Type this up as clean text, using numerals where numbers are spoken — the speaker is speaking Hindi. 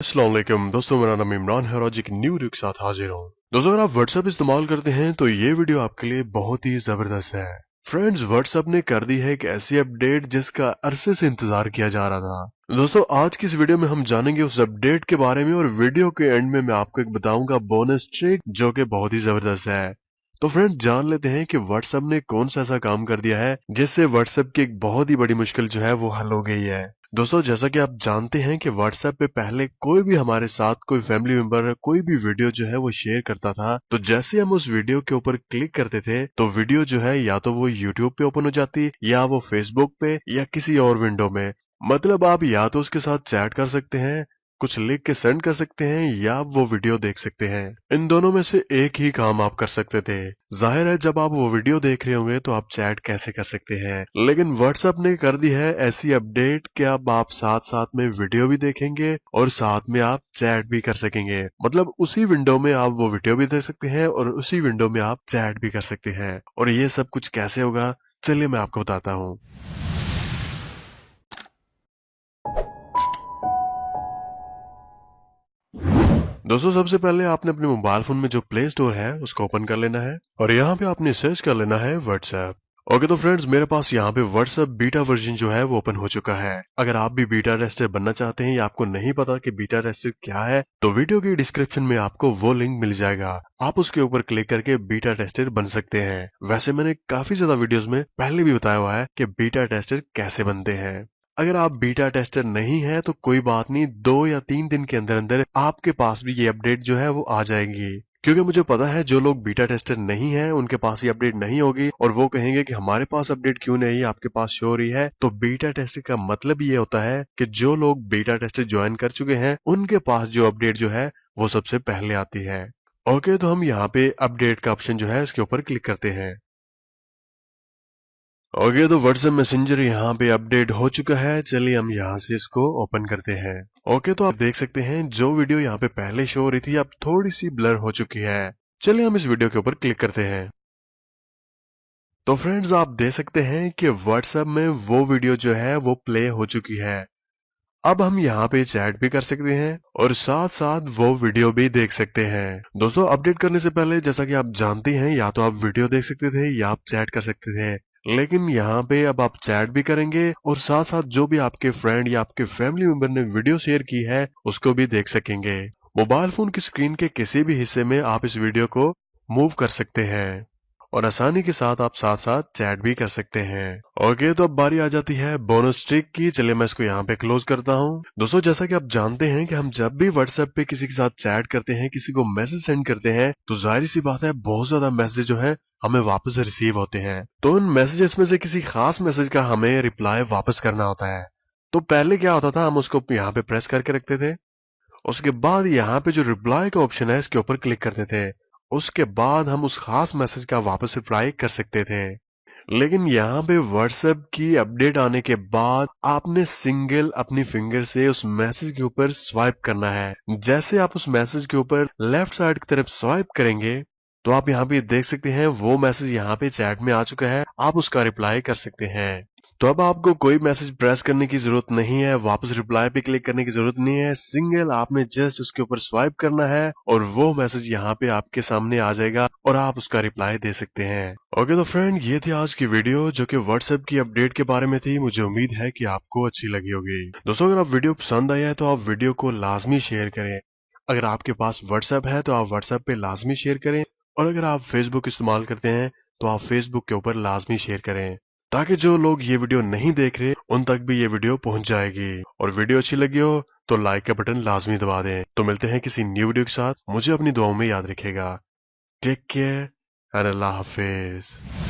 अस्सलाम वालेकुम दोस्तों, मेरा नाम इमरान है और आज एक न्यू वीडियो के साथ हाजिर हूँ। दोस्तों, अगर आप व्हाट्सएप इस्तेमाल करते हैं तो ये वीडियो आपके लिए बहुत ही जबरदस्त है। फ्रेंड्स, व्हाट्सएप ने कर दी है एक ऐसी अपडेट जिसका अरसे से इंतजार किया जा रहा था। दोस्तों, आज की इस वीडियो में हम जानेंगे उस अपडेट के बारे में और वीडियो के एंड में मैं आपको एक बताऊंगा बोनस ट्रिक जो कि बहुत ही जबरदस्त है। तो फ्रेंड्स, जान लेते हैं कि व्हाट्सएप ने कौन सा ऐसा काम कर दिया है जिससे व्हाट्सएप की एक बहुत ही बड़ी मुश्किल जो है वो हल हो गई है। दोस्तों, जैसा कि आप जानते हैं कि व्हाट्सएप पे पहले कोई भी हमारे साथ कोई फैमिली मेंबर कोई भी वीडियो जो है वो शेयर करता था, तो जैसे हम उस वीडियो के ऊपर क्लिक करते थे तो वीडियो जो है या तो वो यूट्यूब पे ओपन हो जाती या वो फेसबुक पे या किसी और विंडो में। मतलब आप या तो उसके साथ चैट कर सकते हैं, कुछ लिख के सेंड कर सकते हैं या आप वो वीडियो देख सकते हैं। इन दोनों में से एक ही काम आप कर सकते थे। जाहिर है जब आप वो वीडियो देख रहे होंगे तो आप चैट कैसे कर सकते हैं, लेकिन व्हाट्सएप ने कर दी है ऐसी अपडेट कि अब आप साथ साथ में वीडियो भी देखेंगे और साथ में आप चैट भी कर सकेंगे। मतलब उसी विंडो में आप वो वीडियो भी देख सकते हैं और उसी विंडो में आप चैट भी कर सकते हैं। और ये सब कुछ कैसे होगा, चलिए मैं आपको बताता हूँ। दोस्तों, सबसे पहले आपने अपने मोबाइल फोन में जो प्ले स्टोर है उसको ओपन कर लेना है और यहाँ पे आपने सर्च कर लेना है व्हाट्सएप। ओके, तो फ्रेंड्स, मेरे पास यहाँ पे व्हाट्सएप बीटा वर्जन जो है वो ओपन हो चुका है। अगर आप भी बीटा टेस्टर बनना चाहते हैं या आपको नहीं पता कि बीटा टेस्टर क्या है, तो वीडियो की डिस्क्रिप्शन में आपको वो लिंक मिल जाएगा। आप उसके ऊपर क्लिक करके बीटा टेस्टर बन सकते हैं। वैसे मैंने काफी ज्यादा वीडियोस में पहले भी बताया हुआ है कि बीटा टेस्टर कैसे बनते हैं। अगर आप बीटा टेस्टर नहीं है तो कोई बात नहीं, 2 या 3 दिन के अंदर अंदर आपके पास भी ये अपडेट जो है वो आ जाएगी। क्योंकि मुझे पता है जो लोग बीटा टेस्टर नहीं है उनके पास ये अपडेट नहीं होगी और वो कहेंगे कि हमारे पास अपडेट क्यों नहीं आपके पास शो हो रही है। तो बीटा टेस्टर का मतलब ये होता है कि जो लोग बीटा टेस्टर ज्वाइन कर चुके हैं उनके पास जो अपडेट जो है वो सबसे पहले आती है। ओके, तो हम यहाँ पे अपडेट का ऑप्शन जो है इसके ऊपर क्लिक करते हैं। ओके, तो व्हाट्सएप मैसेंजर यहाँ पे अपडेट हो चुका है। चलिए हम यहाँ से इसको ओपन करते हैं। ओके, तो आप देख सकते हैं जो वीडियो यहाँ पे पहले शो हो रही थी अब थोड़ी सी ब्लर हो चुकी है। चलिए हम इस वीडियो के ऊपर क्लिक करते हैं। तो फ्रेंड्स, आप देख सकते हैं कि व्हाट्सएप में वो वीडियो जो है वो प्ले हो चुकी है। अब हम यहाँ पे चैट भी कर सकते हैं और साथ साथ वो वीडियो भी देख सकते हैं। दोस्तों, अपडेट करने से पहले जैसा कि आप जानते हैं या तो आप वीडियो देख सकते थे या आप चैट कर सकते थे, लेकिन यहाँ पे अब आप चैट भी करेंगे और साथ साथ जो भी आपके फ्रेंड या आपके फैमिली मेंबर ने वीडियो शेयर की है उसको भी देख सकेंगे। मोबाइल फोन की स्क्रीन के किसी भी हिस्से में आप इस वीडियो को मूव कर सकते हैं और आसानी के साथ आप साथ साथ चैट भी कर सकते हैं। ओके, तो अब बारी आ जाती है बोनस ट्रिक की। चलिए मैं इसको यहाँ पे क्लोज करता हूँ। दोस्तों, जैसा कि आप जानते हैं कि हम जब भी व्हाट्सएप पे किसी के साथ चैट करते हैं, किसी को मैसेज सेंड करते हैं, तो जाहिर सी बात है बहुत ज्यादा मैसेज जो है हमें वापस रिसीव होते हैं। तो उन मैसेजेस में से किसी खास मैसेज का हमें रिप्लाई वापस करना होता है। तो पहले क्या होता था, हम उसको यहाँ पे प्रेस करके रखते थे, उसके बाद यहाँ पे जो रिप्लाई का ऑप्शन है इसके ऊपर क्लिक करते थे। उसके बाद हम उस खास मैसेज का वापस रिप्लाई कर सकते थे। लेकिन यहाँ पे व्हाट्सएप की अपडेट आने के बाद आपने सिंगल अपनी फिंगर से उस मैसेज के ऊपर स्वाइप करना है। जैसे आप उस मैसेज के ऊपर लेफ्ट साइड की तरफ स्वाइप करेंगे तो आप यहाँ पे देख सकते हैं वो मैसेज यहाँ पे चैट में आ चुका है, आप उसका रिप्लाई कर सकते हैं। तो अब आपको कोई मैसेज प्रेस करने की जरूरत नहीं है, वापस रिप्लाई पे क्लिक करने की जरूरत नहीं है, सिंगल आपने जस्ट उसके ऊपर स्वाइप करना है और वो मैसेज यहाँ पे आपके सामने आ जाएगा और आप उसका रिप्लाई दे सकते हैं। ओके, तो फ्रेंड, ये थी आज की वीडियो जो कि व्हाट्सएप की अपडेट के बारे में थी। मुझे उम्मीद है कि आपको अच्छी लगी होगी। दोस्तों, अगर आप वीडियो पसंद आया है तो आप वीडियो को लाजमी शेयर करें। अगर आपके पास व्हाट्सएप है तो आप व्हाट्सएप पे लाजमी शेयर करें और अगर आप फेसबुक इस्तेमाल करते हैं तो आप फेसबुक के ऊपर लाजमी शेयर करें, ताकि जो लोग ये वीडियो नहीं देख रहे उन तक भी ये वीडियो पहुंच जाएगी। और वीडियो अच्छी लगी हो तो लाइक का बटन लाजमी दबा दें। तो मिलते हैं किसी न्यू वीडियो के साथ। मुझे अपनी दुआओं में याद रखेगा। Take care and Allah Hafiz.